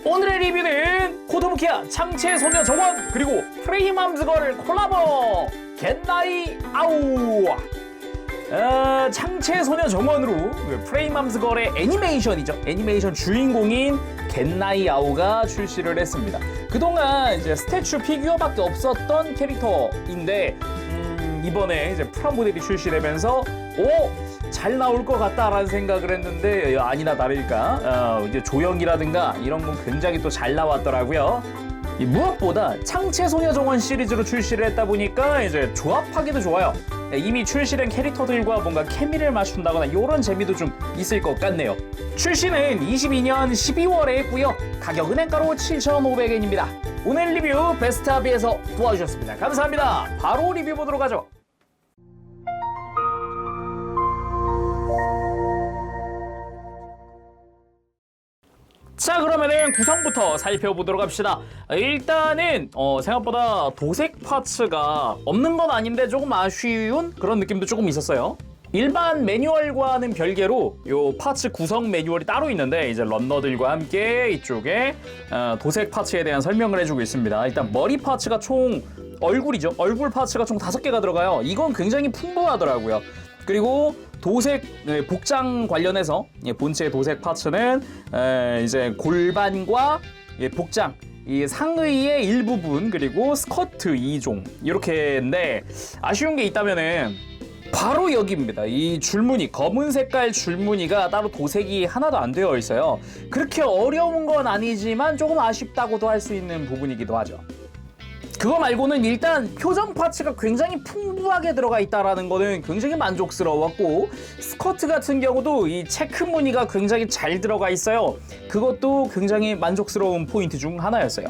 오늘의 리뷰는 코토부키야 창체 소녀 정원 그리고 프레임함즈걸 콜라보 겐나이 아우. 창체 소녀 정원으로 프레임함즈걸의 애니메이션이죠. 애니메이션 주인공인 겐나이 아오가 출시를 했습니다. 그동안 이제 스태츄 피규어밖에 없었던 캐릭터인데 이번에 이제 프라모델이 출시되면서 잘 나올 것 같다라는 생각을 했는데 아니나 다를까 이제 조형이라든가 이런 건 굉장히 또 잘 나왔더라고요. 무엇보다 창체소녀정원 시리즈로 출시를 했다 보니까 이제 조합하기도 좋아요. 이미 출시된 캐릭터들과 뭔가 케미를 맞춘다거나 이런 재미도 좀 있을 것 같네요. 출시는 22년 12월에 했고요. 가격은 엔가로 7,500엔입니다. 오늘 리뷰 베스트하비에서 도와주셨습니다. 감사합니다. 바로 리뷰 보도록 하죠. 자, 그러면은 구성부터 살펴보도록 합시다. 일단은 생각보다 도색 파츠가 없는 건 아닌데 조금 아쉬운 그런 느낌도 조금 있었어요. 일반 매뉴얼과는 별개로 요 파츠 구성 매뉴얼이 따로 있는데 이제 런너들과 함께 이쪽에 도색 파츠에 대한 설명을 해주고 있습니다. 일단 머리 파츠가 총 얼굴이죠. 얼굴 파츠가 총 5개가 들어가요. 이건 굉장히 풍부하더라고요. 그리고 도색 복장 관련해서 본체 도색 파츠는 이제 골반과 복장 이 상의의 일부분 그리고 스커트 2종 이렇게인데 아쉬운 게 있다면은 바로 여기입니다. 이 줄무늬 검은 색깔 줄무늬가 따로 도색이 하나도 안 되어 있어요. 그렇게 어려운 건 아니지만 조금 아쉽다고도 할 수 있는 부분이기도 하죠. 그거 말고는 일단 표정 파츠가 굉장히 풍부하게 들어가 있다라는 거는 굉장히 만족스러웠고 스커트 같은 경우도 이 체크 무늬가 굉장히 잘 들어가 있어요. 그것도 굉장히 만족스러운 포인트 중 하나였어요.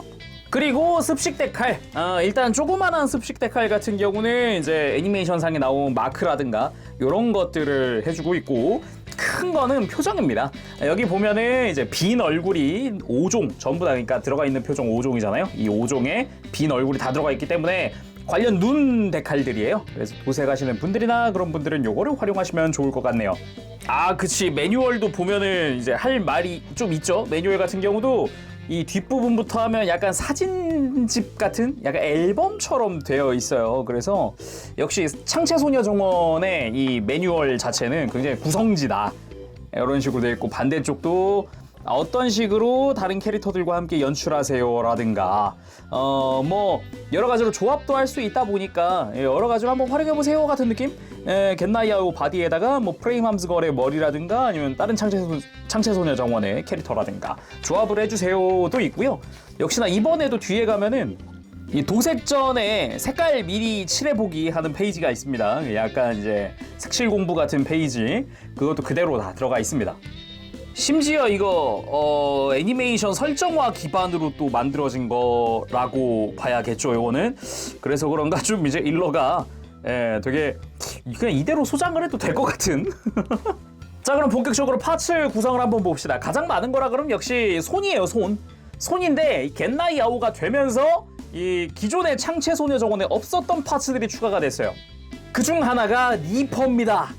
그리고 습식대 칼, 일단 조그만한 습식대 칼 같은 경우는 이제 애니메이션상에 나온 마크라든가 이런 것들을 해주고 있고 큰 거는 표정입니다. 여기 보면은 이제 빈 얼굴이 5종 전부 다 그러니까 들어가 있는 표정 5종이잖아요. 이 5종에 빈 얼굴이 다 들어가 있기 때문에 관련 눈 데칼들이에요. 그래서 도색하시는 분들이나 그런 분들은 요거를 활용하시면 좋을 것 같네요. 그치, 매뉴얼도 보면은 이제 할 말이 좀 있죠. 매뉴얼 같은 경우도 이 뒷부분부터 하면 약간 사진집 같은 약간 앨범처럼 되어 있어요. 그래서 역시 창체소녀정원의 이 매뉴얼 자체는 굉장히 구성지다 이런 식으로 되어 있고 반대쪽도 어떤 식으로 다른 캐릭터들과 함께 연출하세요 라든가 뭐 여러 가지로 조합도 할 수 있다 보니까 여러 가지로 한번 활용해 보세요 같은 느낌? 겐나이아오 바디에다가 뭐 프레임함즈걸의 머리라든가 아니면 다른 창체소녀 정원의 캐릭터라든가 조합을 해주세요도 있고요. 역시나 이번에도 뒤에 가면은 이 도색 전에 색깔 미리 칠해보기 하는 페이지가 있습니다. 약간 이제 색칠 공부 같은 페이지 그것도 그대로 다 들어가 있습니다. 심지어 이거 애니메이션 설정화 기반으로 또 만들어진 거라고 봐야겠죠. 이거는 그래서 그런가 좀 이제 일러가 되게 그냥 이대로 소장을 해도 될 것 같은 자, 그럼 본격적으로 파츠 구성을 한번 봅시다. 가장 많은 거라 그러면 역시 손이에요. 손인데 겐나이 아오가 되면서 이 기존의 창체소녀 정원에 없었던 파츠들이 추가가 됐어요. 그중 하나가 니퍼입니다.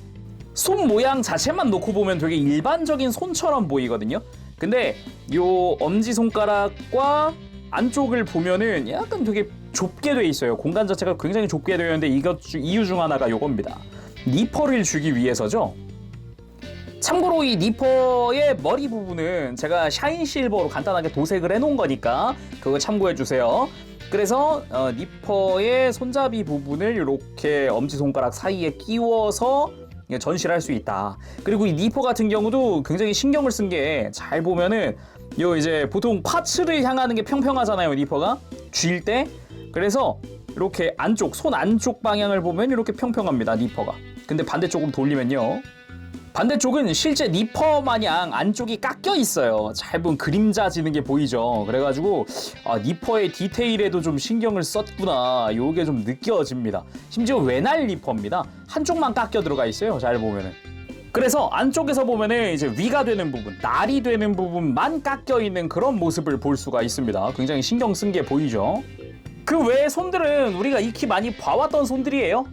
손 모양 자체만 놓고 보면 되게 일반적인 손처럼 보이거든요. 근데 요 엄지손가락과 안쪽을 보면은 약간 되게 좁게 돼 있어요. 공간 자체가 굉장히 좁게 되어 있는데 이유 중 하나가 요겁니다. 니퍼를 주기 위해서죠. 참고로 이 니퍼의 머리 부분은 제가 샤인 실버로 간단하게 도색을 해놓은 거니까 그거 참고해 주세요. 그래서 니퍼의 손잡이 부분을 이렇게 엄지손가락 사이에 끼워서 전시를 할 수 있다. 그리고 이 니퍼 같은 경우도 굉장히 신경을 쓴 게 잘 보면은 요 이제 보통 파츠를 향하는 게 평평하잖아요. 니퍼가 쥘 때. 그래서 이렇게 안쪽 손 안쪽 방향을 보면 이렇게 평평합니다. 니퍼가. 근데 반대쪽으로 돌리면요. 반대쪽은 실제 니퍼 마냥 안쪽이 깎여 있어요. 잘 보면 그림자 지는 게 보이죠. 그래가지고 니퍼의 디테일에도 좀 신경을 썼구나. 요게 좀 느껴집니다. 심지어 외날 니퍼입니다. 한쪽만 깎여 들어가 있어요. 잘 보면은. 그래서 안쪽에서 보면은 이제 위가 되는 부분, 날이 되는 부분만 깎여 있는 그런 모습을 볼 수가 있습니다. 굉장히 신경 쓴 게 보이죠. 그 외의 손들은 우리가 익히 많이 봐왔던 손들이에요.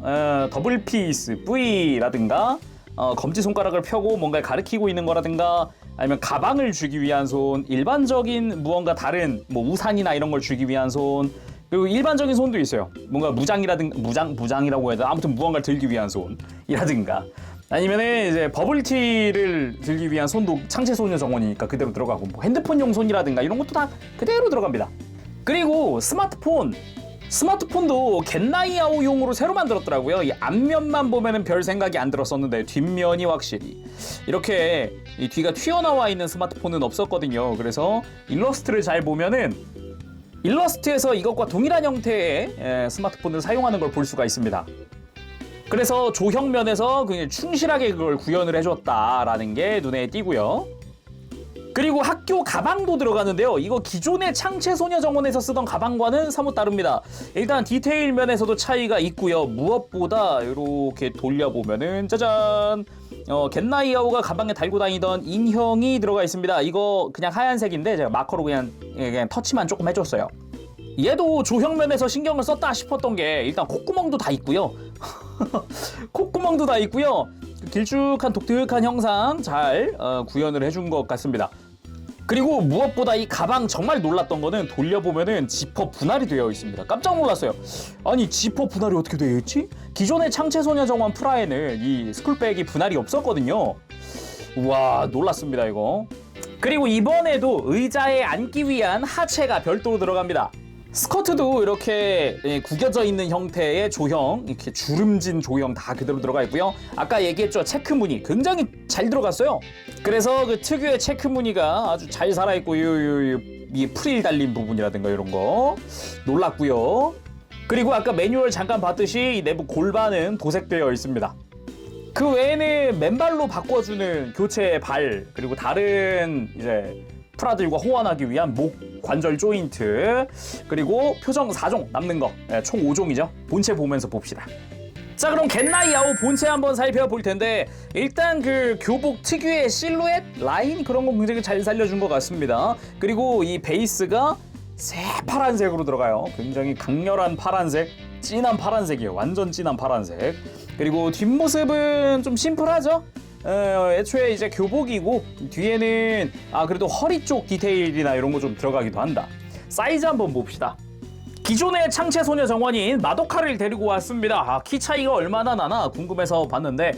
더블 피스, V라든가 검지손가락을 펴고 뭔가를 가리키고 있는 거라든가 아니면 가방을 주기 위한 손, 일반적인 무언가 다른 뭐 우산이나 이런 걸 주기 위한 손, 그리고 일반적인 손도 있어요. 뭔가 무장이라든가 무장이라고 해야 되나? 아무튼 무언가를 들기 위한 손이라든가 아니면은 이제 버블티를 들기 위한 손도 창체 소녀 정원이니까 그대로 들어가고 뭐 핸드폰용 손이라든가 이런 것도 다 그대로 들어갑니다. 그리고 스마트폰도 겐나이아오용으로 새로 만들었더라고요. 이 앞면만 보면은 별 생각이 안 들었었는데 뒷면이 확실히 이렇게 이 뒤가 튀어나와 있는 스마트폰은 없었거든요. 그래서 일러스트를 잘 보면은 일러스트에서 이것과 동일한 형태의 스마트폰을 사용하는 걸 볼 수가 있습니다. 그래서 조형면에서 그냥 충실하게 그걸 구현을 해줬다라는 게 눈에 띄고요. 그리고 학교 가방도 들어가는데요. 이거 기존의 창체소녀 정원에서 쓰던 가방과는 사뭇 다릅니다. 일단 디테일 면에서도 차이가 있고요. 무엇보다 이렇게 돌려보면은 짜잔! 겐나이아오가 가방에 달고 다니던 인형이 들어가 있습니다. 이거 그냥 하얀색인데 제가 마커로 그냥 터치만 조금 해줬어요. 얘도 조형면에서 신경을 썼다 싶었던 게 일단 콧구멍도 다 있고요. 콧구멍도 다 있고요. 길쭉한 독특한 형상 잘 구현을 해준 것 같습니다. 그리고 무엇보다 이 가방 정말 놀랐던 거는 돌려보면은 지퍼 분할이 되어 있습니다. 깜짝 놀랐어요. 아니 지퍼 분할이 어떻게 되어 있지? 기존의 창체소녀 정원 프라에는 이 스쿨백이 분할이 없었거든요. 우와 놀랐습니다 이거. 그리고 이번에도 의자에 앉기 위한 하체가 별도로 들어갑니다. 스커트도 이렇게 구겨져 있는 형태의 조형, 이렇게 주름진 조형 다 그대로 들어가 있고요. 아까 얘기했죠. 체크 무늬 굉장히 잘 들어갔어요. 그래서 그 특유의 체크 무늬가 아주 잘 살아있고 이 프릴 달린 부분이라든가 이런 거 놀랐고요. 그리고 아까 매뉴얼 잠깐 봤듯이 이 내부 골반은 도색되어 있습니다. 그 외에는 맨발로 바꿔주는 교체 발, 그리고 다른 이제 프라들과 호환하기 위한 목 관절 조인트, 그리고 표정 4종 남는 거 총 5종이죠. 본체 보면서 봅시다. 자 그럼 겐나이아오 본체 한번 살펴볼 텐데 일단 그 교복 특유의 실루엣 라인 그런 거 굉장히 잘 살려준 것 같습니다. 그리고 이 베이스가 새파란색으로 들어가요. 굉장히 강렬한 파란색, 진한 파란색이에요. 완전 진한 파란색. 그리고 뒷모습은 좀 심플하죠. 애초에 이제 교복이고 뒤에는 그래도 허리 쪽 디테일이나 이런 거 좀 들어가기도 한다. 사이즈 한번 봅시다. 기존의 창체소녀 정원인 마도카를 데리고 왔습니다. 키 차이가 얼마나 나나 궁금해서 봤는데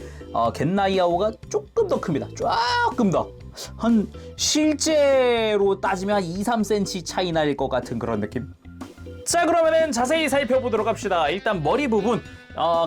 겐나이아오가 조금 더 큽니다. 조금 더. 한 실제로 따지면 한 2-3cm 차이 날 것 같은 그런 느낌. 자 그러면은 자세히 살펴보도록 합시다. 일단 머리 부분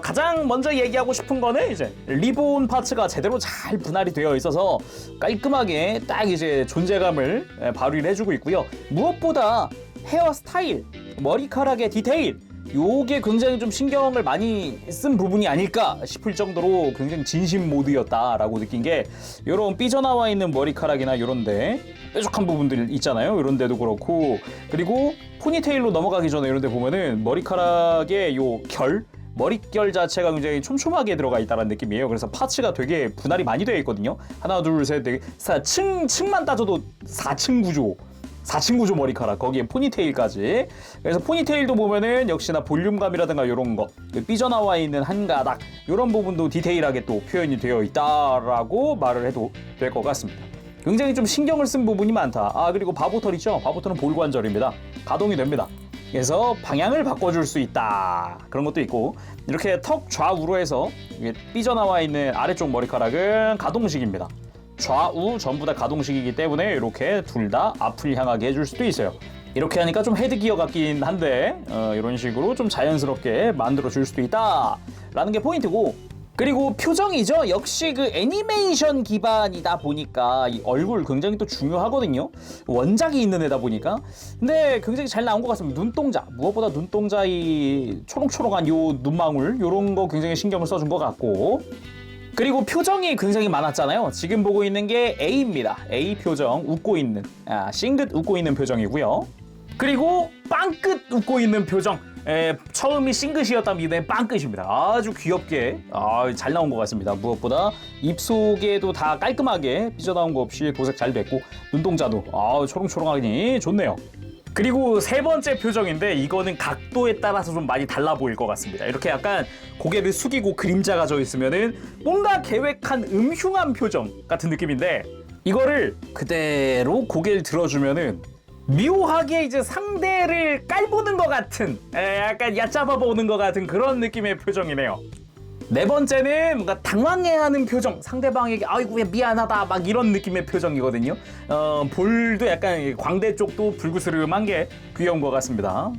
가장 먼저 얘기하고 싶은 거는 이제 리본 파츠가 제대로 잘 분할이 되어 있어서 깔끔하게 딱 이제 존재감을 발휘를 해주고 있고요. 무엇보다 헤어스타일, 머리카락의 디테일 요게 굉장히 좀 신경을 많이 쓴 부분이 아닐까 싶을 정도로 굉장히 진심 모드였다라고 느낀 게 요런 삐져나와 있는 머리카락이나 요런데 뾰족한 부분들 있잖아요. 요런 데도 그렇고 그리고 포니테일로 넘어가기 전에 이런 데 보면은 머리카락의 요 머릿결 자체가 굉장히 촘촘하게 들어가 있다는 느낌이에요. 그래서 파츠가 되게 분할이 많이 되어 있거든요. 하나, 둘, 셋, 네, 층만 따져도 4층 구조 머리카락, 거기에 포니테일까지. 그래서 포니테일도 보면은 역시나 볼륨감이라든가 이런 거, 삐져나와 있는 한 가닥, 이런 부분도 디테일하게 또 표현이 되어 있다라고 말을 해도 될 것 같습니다. 굉장히 좀 신경을 쓴 부분이 많다. 그리고 바보털 있죠? 바보털은 볼관절입니다. 가동이 됩니다. 그래서 방향을 바꿔줄 수 있다. 그런 것도 있고 이렇게 턱 좌우로 해서 삐져나와 있는 아래쪽 머리카락은 가동식입니다. 좌우 전부 다 가동식이기 때문에 이렇게 둘 다 앞을 향하게 해줄 수도 있어요. 이렇게 하니까 좀 헤드기어 같긴 한데 이런 식으로 좀 자연스럽게 만들어줄 수도 있다 라는 게 포인트고 그리고 표정이죠. 역시 그 애니메이션 기반이다 보니까 이 얼굴 굉장히 또 중요하거든요. 원작이 있는 애다 보니까. 근데 굉장히 잘 나온 것 같습니다. 눈동자. 무엇보다 눈동자 이 초록초록한 요 눈망울 요런 거 굉장히 신경을 써준 것 같고 그리고 표정이 굉장히 많았잖아요. 지금 보고 있는 게 A입니다. A 표정 웃고 있는 싱긋 웃고 있는 표정이고요. 그리고 빵끝 웃고 있는 표정. 처음이 싱긋이었다면 이번엔 빵끝입니다. 아주 귀엽게 잘 나온 것 같습니다. 무엇보다 입속에도 다 깔끔하게 삐져나온 거 없이 도색 잘 됐고 눈동자도 초롱초롱하니 좋네요. 그리고 세 번째 표정인데 이거는 각도에 따라서 좀 많이 달라 보일 것 같습니다. 이렇게 약간 고개를 숙이고 그림자가 져 있으면은 뭔가 계획한 음흉한 표정 같은 느낌인데 이거를 그대로 고개를 들어주면은 묘하게 이제 상대를 깔보는 것 같은 약간 얕잡아 보는 것 같은 그런 느낌의 표정이네요. 네 번째는 뭔가 당황해하는 표정, 상대방에게 아이고 미안하다 막 이런 느낌의 표정이거든요. 볼도 약간 광대 쪽도 불그스름한 게 귀여운 것 같습니다.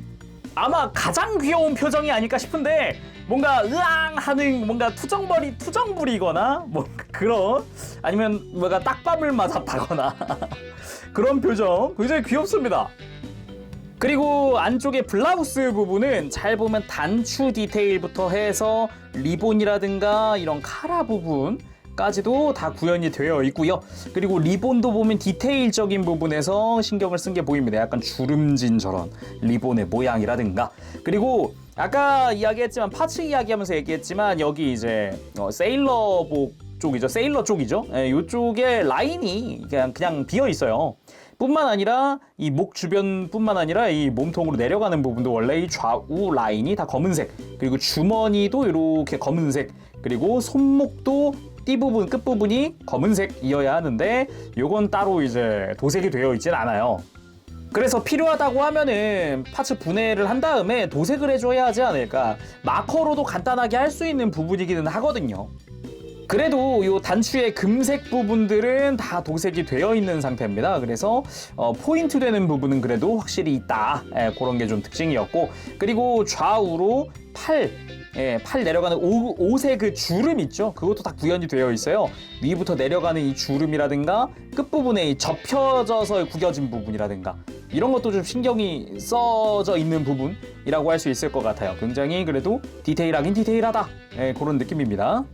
아마 가장 귀여운 표정이 아닐까 싶은데 뭔가 으앙하는 뭔가 투정부리거나 뭐 그런 아니면 뭔가 딱밤을 맞았다거나 그런 표정 굉장히 귀엽습니다. 그리고 안쪽에 블라우스 부분은 잘 보면 단추 디테일부터 해서 리본이라든가 이런 카라 부분까지도 다 구현이 되어 있고요. 그리고 리본도 보면 디테일적인 부분에서 신경을 쓴 게 보입니다. 약간 주름진 저런 리본의 모양이라든가. 그리고 아까 이야기했지만 파츠 이야기하면서 얘기했지만 여기 이제 세일러복 쪽이죠. 세일러 쪽이죠. 이쪽에 라인이 그냥 비어 있어요. 뿐만 아니라 이 목 주변뿐만 아니라 이 몸통으로 내려가는 부분도 원래 이 좌우 라인이 다 검은색, 그리고 주머니도 이렇게 검은색, 그리고 손목도 띠부분 끝부분이 검은색이어야 하는데 요건 따로 이제 도색이 되어 있진 않아요. 그래서 필요하다고 하면은 파츠 분해를 한 다음에 도색을 해줘야 하지 않을까. 마커로도 간단하게 할 수 있는 부분이기는 하거든요. 그래도 이 단추의 금색 부분들은 다 도색이 되어 있는 상태입니다. 그래서 포인트 되는 부분은 그래도 확실히 있다. 그런 게 좀 특징이었고, 그리고 좌우로 팔 내려가는 옷의 그 주름 있죠? 그것도 다 구현이 되어 있어요. 위부터 내려가는 이 주름이라든가 끝부분에 이 접혀져서 구겨진 부분이라든가 이런 것도 좀 신경이 써져 있는 부분이라고 할 수 있을 것 같아요. 굉장히 그래도 디테일하긴 디테일하다. 그런 느낌입니다.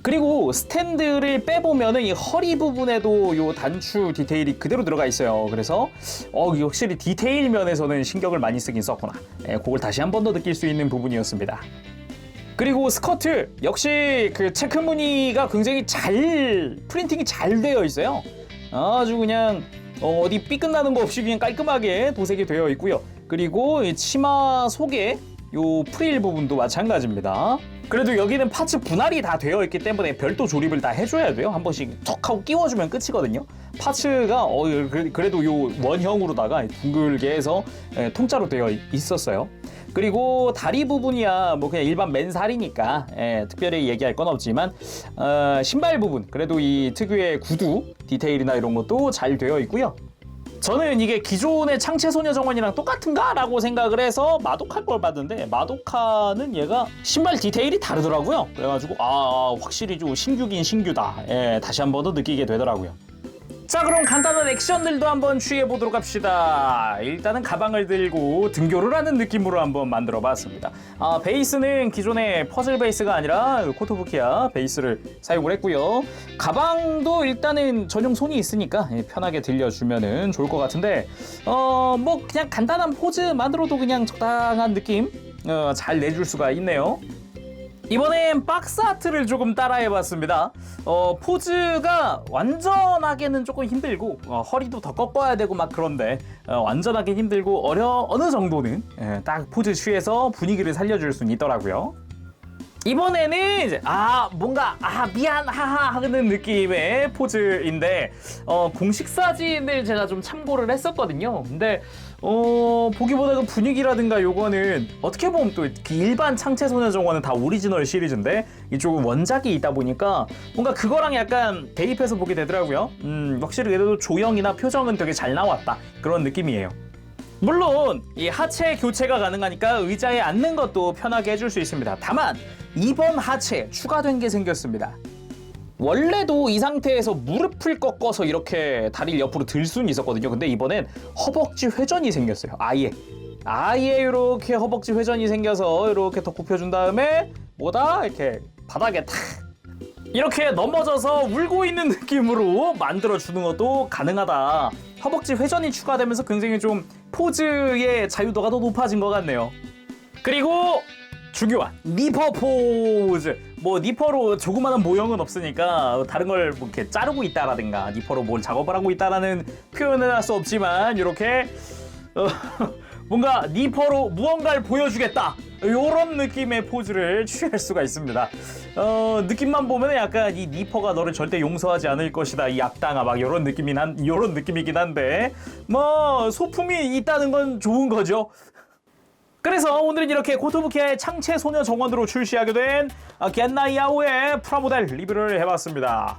그리고 스탠드를 빼보면은 이 허리 부분에도 요 단추 디테일이 그대로 들어가 있어요. 그래서 이게 확실히 디테일 면에서는 신경을 많이 쓰긴 썼구나. 그걸 다시 한 번 더 느낄 수 있는 부분이었습니다. 그리고 스커트 역시 그 체크 무늬가 굉장히 프린팅이 잘 되어 있어요. 아주 그냥 어디 삐끗나는 거 없이 그냥 깔끔하게 도색이 되어 있고요. 그리고 이 치마 속에 요 프릴 부분도 마찬가지입니다. 그래도 여기는 파츠 분할이 다 되어 있기 때문에 별도 조립을 다 해줘야 돼요. 한 번씩 턱 하고 끼워주면 끝이거든요. 파츠가 그래도 요 원형으로다가 둥글게 해서 통짜로 되어 있었어요. 그리고 다리 부분이야 뭐 그냥 일반 맨살이니까 특별히 얘기할 건 없지만 신발 부분 그래도 이 특유의 구두 디테일이나 이런 것도 잘 되어 있고요. 저는 이게 기존의 창체소녀 정원이랑 똑같은가? 라고 생각을 해서 마도카 걸 봤는데 마도카는 얘가 신발 디테일이 다르더라고요. 그래가지고 확실히 좀 신규긴 신규다. 다시 한 번 더 느끼게 되더라고요. 자, 그럼 간단한 액션들도 한번 취해보도록 합시다. 일단은 가방을 들고 등교를 하는 느낌으로 한번 만들어봤습니다. 베이스는 기존의 퍼즐 베이스가 아니라 코토부키야 베이스를 사용을 했고요. 가방도 일단은 전용 손이 있으니까 편하게 들려주면은 좋을 것 같은데 뭐 그냥 간단한 포즈만으로도 그냥 적당한 느낌 잘 내줄 수가 있네요. 이번엔 박스 아트를 조금 따라해봤습니다. 포즈가 완전하게는 조금 힘들고 허리도 더 꺾어야 되고 막 그런데 완전하게 힘들고 어느 정도는 딱 포즈 취해서 분위기를 살려줄 수는 있더라고요. 이번에는 이제 뭔가 미안 하하 하는 느낌의 포즈인데 공식 사진을 제가 좀 참고를 했었거든요. 근데 보기보다 그 분위기라든가 요거는 어떻게 보면 또 일반 창체소녀 정원은 다 오리지널 시리즈인데 이쪽은 원작이 있다 보니까 뭔가 그거랑 약간 대입해서 보게 되더라고요. 확실히 그래도 조형이나 표정은 되게 잘 나왔다 그런 느낌이에요. 물론 이 하체 교체가 가능하니까 의자에 앉는 것도 편하게 해줄 수 있습니다. 다만 이번 하체에 추가된 게 생겼습니다. 원래도 이 상태에서 무릎을 꺾어서 이렇게 다리를 옆으로 들 수는 있었거든요. 근데 이번엔 허벅지 회전이 생겼어요. 아예 이렇게 허벅지 회전이 생겨서 이렇게 더 굽혀준 다음에 이렇게 바닥에 탁 이렇게 넘어져서 울고 있는 느낌으로 만들어주는 것도 가능하다. 허벅지 회전이 추가되면서 굉장히 좀 포즈의 자유도가 더 높아진 것 같네요. 그리고 중요한 니퍼 포즈. 뭐 니퍼로 조그마한 모형은 없으니까 다른 걸 뭐 이렇게 자르고 있다라든가 니퍼로 뭘 작업을 하고 있다라는 표현을 할 수 없지만 이렇게 뭔가 니퍼로 무언가를 보여주겠다 요런 느낌의 포즈를 취할 수가 있습니다. 느낌만 보면 약간 이 니퍼가 너를 절대 용서하지 않을 것이다, 이 악당아, 막 요런 느낌이긴 한데 뭐 소품이 있다는 건 좋은 거죠. 그래서 오늘은 이렇게 코토부키아의 창체 소녀 정원으로 출시하게 된 겐나이아오의 프라모델 리뷰를 해봤습니다.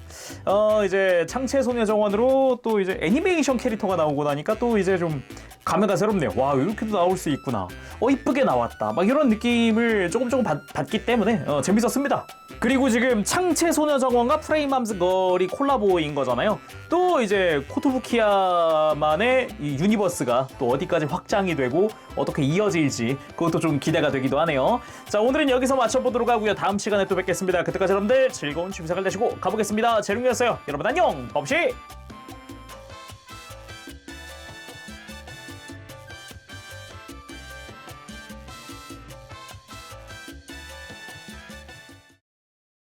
이제 창체 소녀 정원으로 또 이제 애니메이션 캐릭터가 나오고 나니까 또 이제 좀 감회가 새롭네요. 와, 이렇게도 나올 수 있구나. 이쁘게 나왔다. 막 이런 느낌을 조금 받기 때문에 재밌었습니다. 그리고 지금 창체 소녀 정원과 프레임암스 걸이 콜라보인 거잖아요. 또 이제 코토부키아만의 이 유니버스가 또 어디까지 확장이 되고 어떻게 이어질지 그것도 좀 기대가 되기도 하네요. 자, 오늘은 여기서 마쳐보도록 하고요. 다음 시간에 또 뵙겠습니다. 그때까지 여러분들 즐거운 취미생활 되시고 가보겠습니다. 재룡이었어요. 여러분 안녕. 범시.